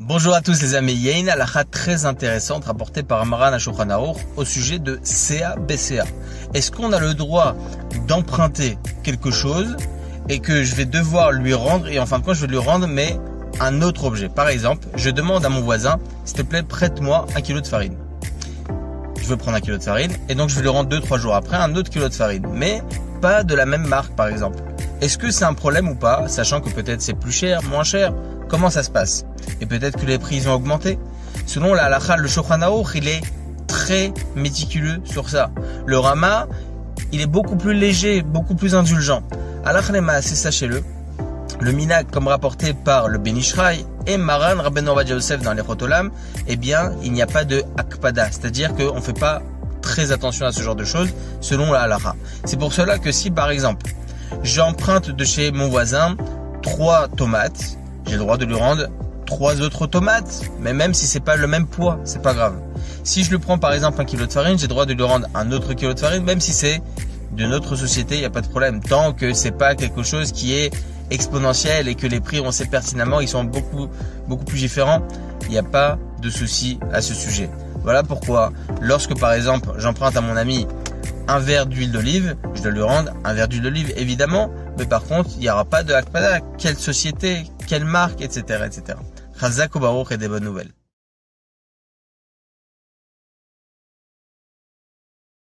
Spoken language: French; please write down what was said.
Bonjour à tous les amis, il y a une halakha très intéressante rapportée par Maran à Shulchan Aruch au sujet de CA-BCA. Est-ce qu'on a le droit d'emprunter quelque chose et que je vais devoir lui rendre, et en fin de compte je vais lui rendre mais un autre objet. Par exemple, je demande à mon voisin, s'il te plaît prête-moi 1 kilo de farine. Je veux prendre 1 kilo de farine et donc je vais lui rendre 2-3 jours après un autre kilo de farine, mais pas de la même marque par exemple. Est-ce que c'est un problème ou pas, sachant que peut-être c'est plus cher, moins cher? Comment ça se passe? Et peut-être que les prix ont augmenté. Selon la halakha, le Shulchan Aruch, il est très méticuleux sur ça. Le Rama, il est beaucoup plus léger, beaucoup plus indulgent. Halakha lema, c'est sachez-le, le minhag comme rapporté par le Ben Ish Chai et Maran Rabbeinu Ovadia Yosef dans les Chot Olam, eh bien, il n'y a pas de akpada, c'est-à-dire qu'on ne fait pas très attention à ce genre de choses selon la halakha. C'est pour cela que si par exemple, j'emprunte de chez mon voisin 3 tomates, j'ai le droit de lui rendre 3 autres tomates, mais même si c'est pas le même poids, c'est pas grave. Si je lui prends par exemple 1 kilo de farine, j'ai le droit de lui rendre un autre kilo de farine, même si c'est de notre société, il n'y a pas de problème. Tant que c'est pas quelque chose qui est exponentiel et que les prix, on sait pertinemment, ils sont beaucoup plus différents, il n'y a pas de souci à ce sujet. Voilà pourquoi, lorsque par exemple, j'emprunte à mon ami un verre d'huile d'olive, je dois lui rendre un verre d'huile d'olive évidemment, mais par contre, il n'y aura pas de akpada, quelle société, quelle marque, etc. Chazak ou Baruch et des bonnes nouvelles.